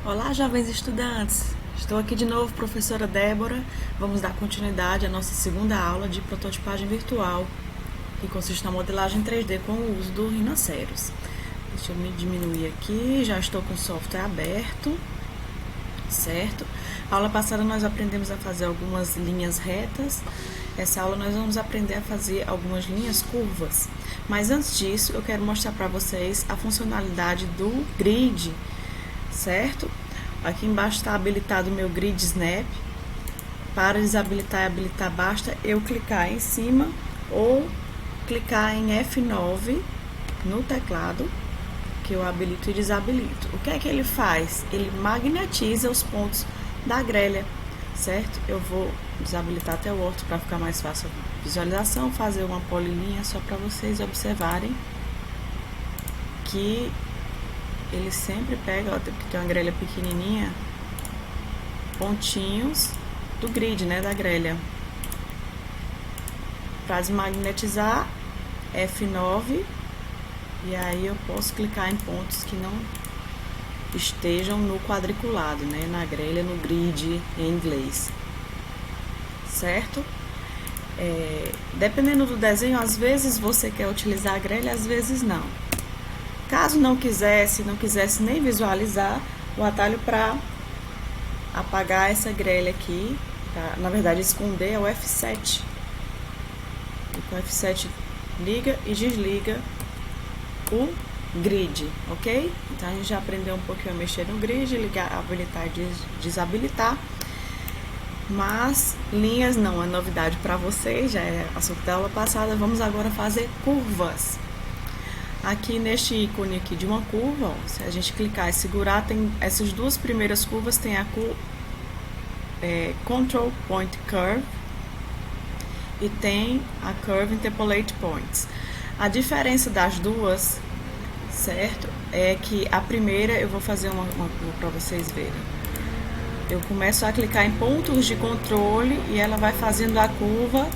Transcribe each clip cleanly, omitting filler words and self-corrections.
Olá, jovens estudantes! Estou aqui de novo, professora Débora. Vamos dar continuidade à nossa segunda aula de prototipagem virtual, que consiste na modelagem 3D com o uso do Rhinoceros. Deixa eu me diminuir aqui, já estou com o software aberto, certo? A aula passada nós aprendemos a fazer algumas linhas retas. Essa aula nós vamos aprender a fazer algumas linhas curvas. Mas antes disso, eu quero mostrar para vocês a funcionalidade do grid, certo? Aqui embaixo está habilitado o meu grid snap. Para desabilitar e habilitar, basta eu clicar em cima ou clicar em F9 no teclado, que eu habilito e desabilito. O que é que ele faz? Ele magnetiza os pontos da grelha, certo? Eu vou desabilitar até o orto para ficar mais fácil a visualização, fazer uma polilinha só para vocês observarem que ele sempre pega, ó, porque tem uma grelha pequenininha, pontinhos do grid, né, da grelha. Para desmagnetizar, F9, e aí eu posso clicar em pontos que não estejam no quadriculado, né, na grelha, no grid em inglês, certo? Dependendo do desenho, às vezes você quer utilizar a grelha, às vezes não. Caso não quisesse nem visualizar, o atalho para apagar essa grelha aqui, na verdade esconder, é o F7. E com o F7 liga e desliga o grid, ok? Então a gente já aprendeu um pouquinho a mexer no grid, ligar, habilitar e desabilitar. Mas linhas não é novidade para vocês, já é assunto da aula passada. Vamos agora fazer curvas. Aqui neste ícone aqui de uma curva, ó, se a gente clicar e segurar, tem essas duas primeiras curvas, tem a Control Point Curve e tem a Curve Interpolate Points. A diferença das duas, certo, é que a primeira, eu vou fazer uma para vocês verem. Eu começo a clicar em pontos de controle e ela vai fazendo a curva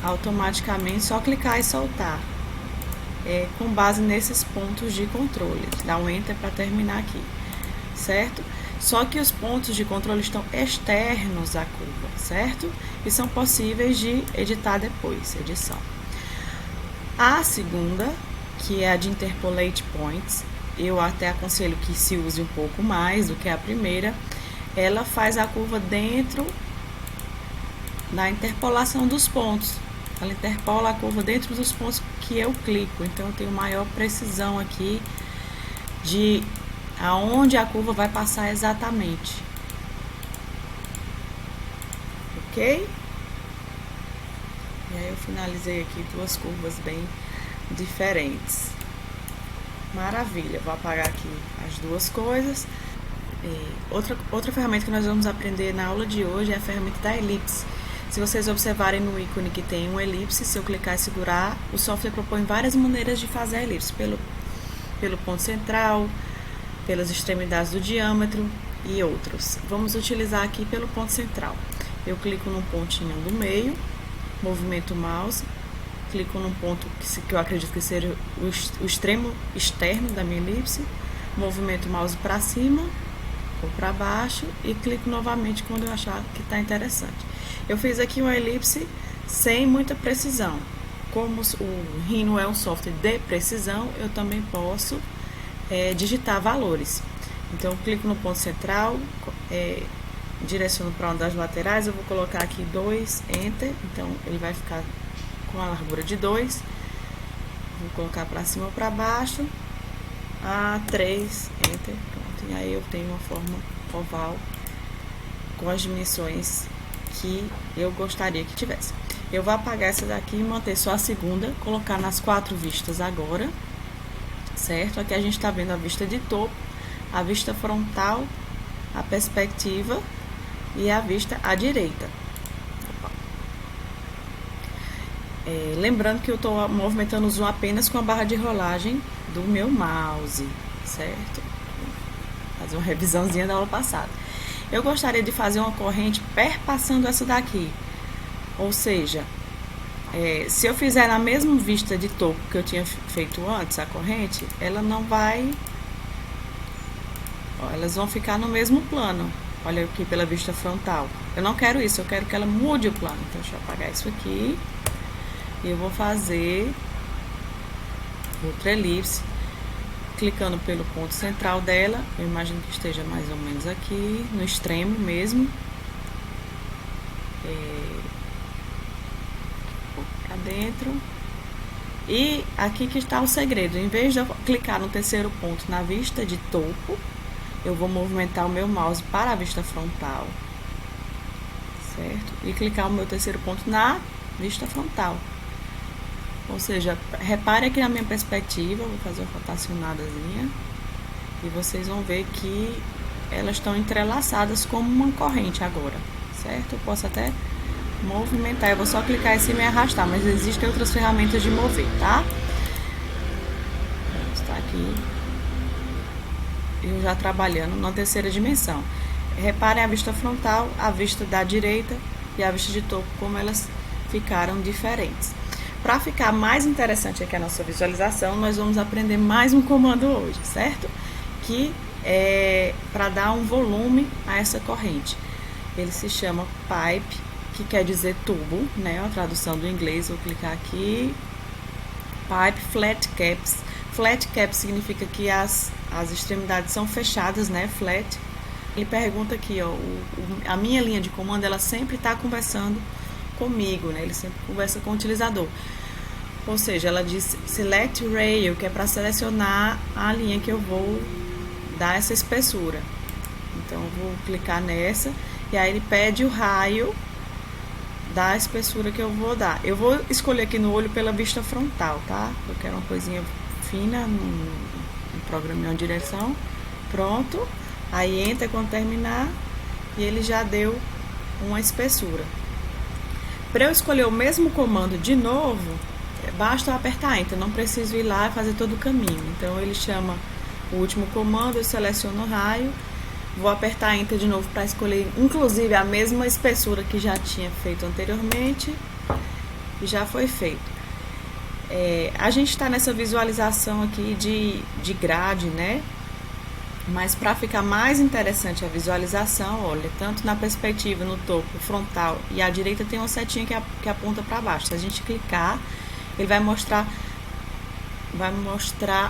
automaticamente, só clicar e soltar. Com base nesses pontos de controle. Dá um Enter para terminar aqui, certo? Só que os pontos de controle estão externos à curva, certo? E são possíveis de editar depois, edição. A segunda, que é a de Interpolate Points, eu até aconselho que se use um pouco mais do que a primeira. Ela faz a curva dentro da interpolação dos pontos. Ela interpola a curva dentro dos pontos que eu clico, então eu tenho maior precisão aqui de aonde a curva vai passar exatamente, ok? E aí eu finalizei aqui duas curvas bem diferentes. Maravilha, vou apagar aqui as duas coisas. Outra ferramenta que nós vamos aprender na aula de hoje é a ferramenta da elipse. Se vocês observarem no ícone que tem uma elipse, se eu clicar e segurar, o software propõe várias maneiras de fazer a elipse, pelo ponto central, pelas extremidades do diâmetro e outros. Vamos utilizar aqui pelo ponto central. Eu clico num pontinho do meio, movimento o mouse, clico num ponto que eu acredito que seja o extremo externo da minha elipse, movimento o mouse para cima ou para baixo e clico novamente quando eu achar que está interessante. Eu fiz aqui uma elipse sem muita precisão. Como o Rhino é um software de precisão, eu também posso digitar valores. Então, eu clico no ponto central, direciono para uma das laterais, eu vou colocar aqui 2, Enter, então ele vai ficar com a largura de 2. Vou colocar para cima ou para baixo, 3, Enter, pronto. E aí eu tenho uma forma oval com as dimensões que eu gostaria que tivesse. Eu vou apagar essa daqui e manter só a segunda, colocar nas 4 vistas agora, certo? Aqui a gente está vendo a vista de topo, a vista frontal, a perspectiva e a vista à direita. Lembrando que eu estou movimentando o zoom apenas com a barra de rolagem do meu mouse, certo? Vou fazer uma revisãozinha da aula passada. Eu gostaria de fazer uma corrente perpassando essa daqui, ou seja, se eu fizer na mesma vista de topo que eu tinha feito antes, a corrente, ela não vai Ó, elas vão ficar no mesmo plano. Olha aqui pela vista frontal. Eu não quero isso, eu quero que ela mude o plano. Então, deixa eu apagar isso aqui. E eu vou fazer outra elipse, clicando pelo ponto central dela. Eu imagino que esteja mais ou menos aqui, no extremo mesmo. Pra dentro. E aqui que está o segredo. Em vez de eu clicar no terceiro ponto na vista de topo, eu vou movimentar o meu mouse para a vista frontal, certo? E clicar o meu terceiro ponto na vista frontal. Ou seja, repare aqui na minha perspectiva, vou fazer uma rotacionadazinha, e vocês vão ver que elas estão entrelaçadas como uma corrente agora, certo? Eu posso até movimentar, eu vou só clicar em cima e arrastar, mas existem outras ferramentas de mover, tá? Está aqui, eu já trabalhando na terceira dimensão. Reparem a vista frontal, a vista da direita e a vista de topo, como elas ficaram diferentes. Para ficar mais interessante aqui a nossa visualização, nós vamos aprender mais um comando hoje, certo? Que é para dar um volume a essa corrente. Ele se chama pipe, que quer dizer tubo, né? A tradução do inglês, vou clicar aqui. Pipe flat caps. Flat cap significa que as extremidades são fechadas, né? Flat. Ele pergunta aqui, ó, a minha linha de comando, ela sempre está conversando comigo, né? Ele sempre conversa com o utilizador. Ou seja, ela diz select rail, que é para selecionar a linha que eu vou dar essa espessura. Então, eu vou clicar nessa e aí ele pede o raio da espessura que eu vou dar. Eu vou escolher aqui no olho pela vista frontal, tá? Eu quero uma coisinha fina no programa de direção. Pronto. Aí entra quando terminar e ele já deu uma espessura. Para eu escolher o mesmo comando de novo, basta eu apertar Enter, não preciso ir lá e fazer todo o caminho. Então ele chama o último comando, eu seleciono o raio, vou apertar Enter de novo para escolher inclusive a mesma espessura que já tinha feito anteriormente e já foi feito. A gente está nessa visualização aqui de grade, né? Mas para ficar mais interessante a visualização, olha, tanto na perspectiva, no topo, frontal e à direita tem uma setinha que aponta para baixo. Se a gente clicar, ele vai mostrar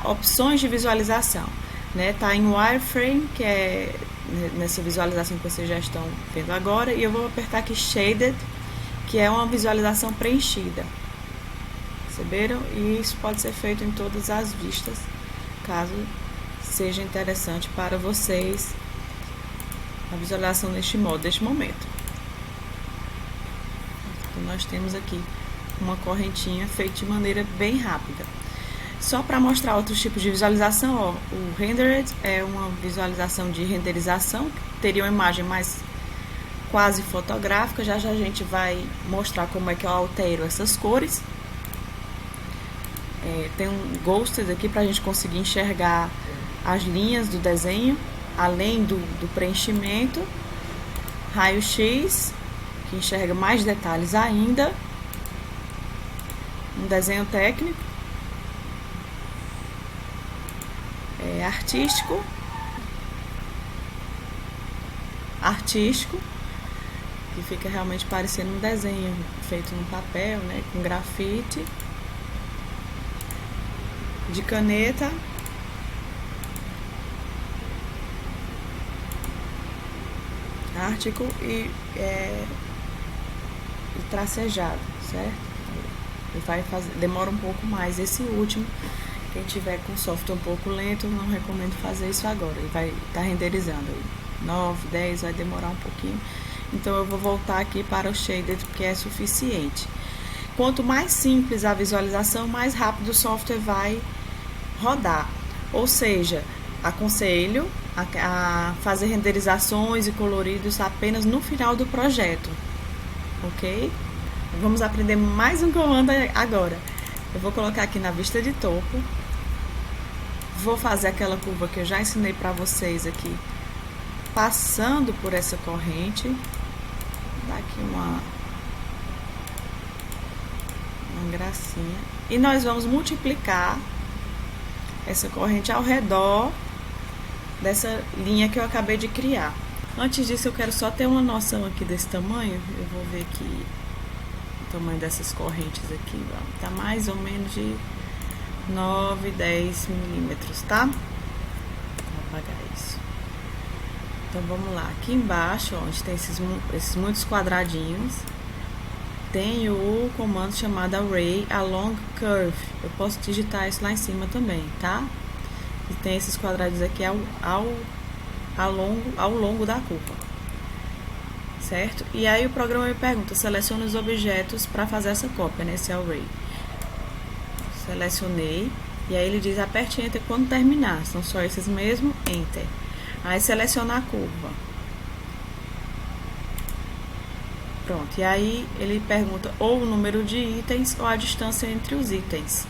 opções de visualização, né? Tá em wireframe, que é nessa visualização que vocês já estão vendo agora, e eu vou apertar aqui shaded, que é uma visualização preenchida. Perceberam? E isso pode ser feito em todas as vistas, caso seja interessante para vocês a visualização neste modo, neste momento. Então, nós temos aqui uma correntinha feita de maneira bem rápida. Só para mostrar outros tipos de visualização, ó, o rendered é uma visualização de renderização, que teria uma imagem mais quase fotográfica. Já já a gente vai mostrar como é que eu altero essas cores. Tem um ghosted aqui para a gente conseguir enxergar as linhas do desenho, além do preenchimento. Raio-X, que enxerga mais detalhes ainda. Um desenho técnico. Artístico, que fica realmente parecendo um desenho feito no papel, né, com grafite. De caneta. Ártico e tracejado, certo? E vai fazer, demora um pouco mais esse último. Quem tiver com software um pouco lento, não recomendo fazer isso agora. Ele vai estar renderizando aí. 9, 10, vai demorar um pouquinho. Então eu vou voltar aqui para o shaded, porque é suficiente. Quanto mais simples a visualização, mais rápido o software vai rodar. Ou seja, aconselho a fazer renderizações e coloridos apenas no final do projeto, ok? Vamos aprender mais um comando agora. Eu vou colocar aqui na vista de topo, vou fazer aquela curva que eu já ensinei para vocês aqui, passando por essa corrente, dá aqui uma gracinha, e nós vamos multiplicar essa corrente ao redor dessa linha que eu acabei de criar. Antes disso, eu quero só ter uma noção aqui desse tamanho. Eu vou ver aqui o tamanho dessas correntes aqui, ó. Tá mais ou menos de 9, 10 milímetros, tá? Vou apagar isso. Então vamos lá, aqui embaixo, ó, onde tem esses muitos quadradinhos, tem o comando chamado Array Along Curve. Eu posso digitar isso lá em cima também, tá? E tem esses quadradinhos aqui ao longo da curva, certo? E aí o programa me pergunta, selecione os objetos para fazer essa cópia nesse array. Selecionei, e aí ele diz aperte Enter quando terminar, são só esses mesmo, Enter. Aí seleciona a curva. Pronto, e aí ele pergunta ou o número de itens ou a distância entre os itens.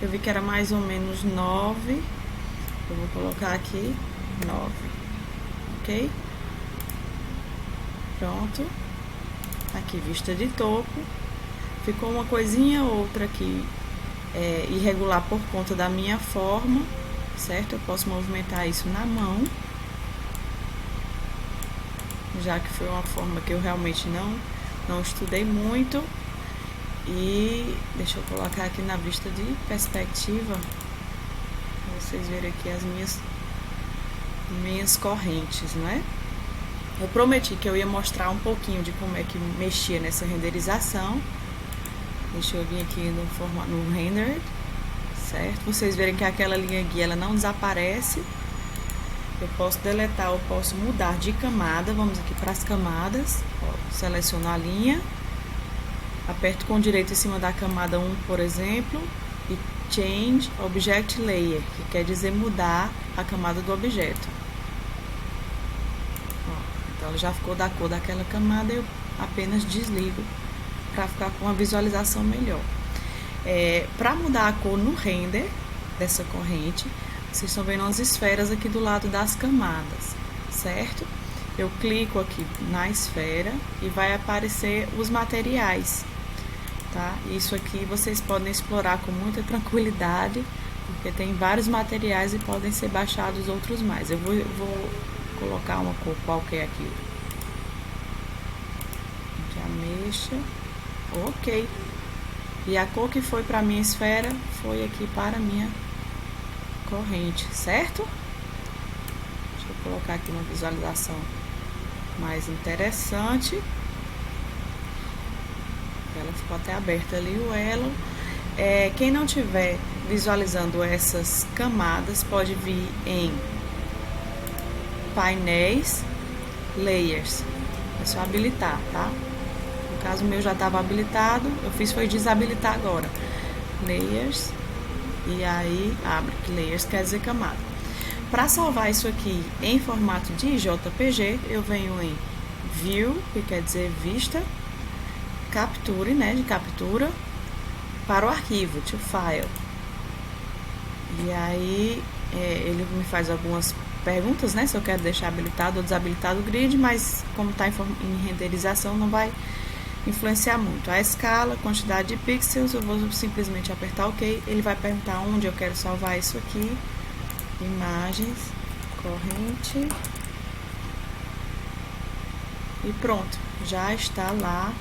Eu vi que era mais ou menos 9, eu vou colocar aqui 9, ok? Pronto, aqui vista de topo, ficou uma coisinha ou outra aqui irregular por conta da minha forma, certo? Eu posso movimentar isso na mão, já que foi uma forma que eu realmente não estudei muito. E deixa eu colocar aqui na vista de perspectiva, pra vocês verem aqui as minhas correntes, né? Eu prometi que eu ia mostrar um pouquinho de como é que mexia nessa renderização. Deixa eu vir aqui no render, certo? Vocês verem que aquela linha guia, ela não desaparece. Eu posso deletar, eu posso mudar de camada. Vamos aqui para as camadas. Ó, seleciono a linha, aperto com o direito em cima da camada 1, por exemplo, e Change Object Layer, que quer dizer mudar a camada do objeto. Ó, então ela já ficou da cor daquela camada, eu apenas desligo para ficar com uma visualização melhor. Para mudar a cor no render dessa corrente, vocês estão vendo as esferas aqui do lado das camadas, certo? Eu clico aqui na esfera e vai aparecer os materiais, tá? Isso aqui vocês podem explorar com muita tranquilidade, porque tem vários materiais e podem ser baixados outros mais. Eu vou colocar uma cor qualquer aqui. De ameixa. Ok. E a cor que foi para minha esfera foi aqui para a minha corrente, certo? Deixa eu colocar aqui uma visualização mais interessante. Ela ficou até aberta ali o elo. Quem não tiver visualizando essas camadas pode vir em painéis, layers. É só habilitar, tá? No caso, o meu já estava habilitado, eu fiz foi desabilitar agora. Layers, e aí abre, que layers quer dizer camada. Para salvar isso aqui em formato de JPG, eu venho em View, que quer dizer vista, Capture, né, de captura, para o arquivo, to file. E aí ele me faz algumas perguntas, né, se eu quero deixar habilitado ou desabilitado o grid, mas como está em renderização não vai influenciar muito. A escala, quantidade de pixels, eu vou simplesmente apertar OK. Ele vai perguntar onde eu quero salvar isso aqui. Imagens, corrente. E pronto, já está lá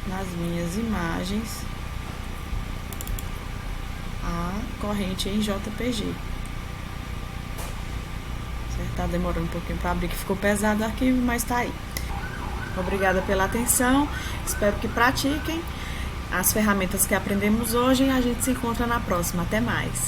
nas minhas imagens a corrente em JPG. Certo? Tá demorando um pouquinho para abrir, que ficou pesado o arquivo, mas tá aí. Obrigada pela atenção, espero que pratiquem as ferramentas que aprendemos hoje e a gente se encontra na próxima. Até mais!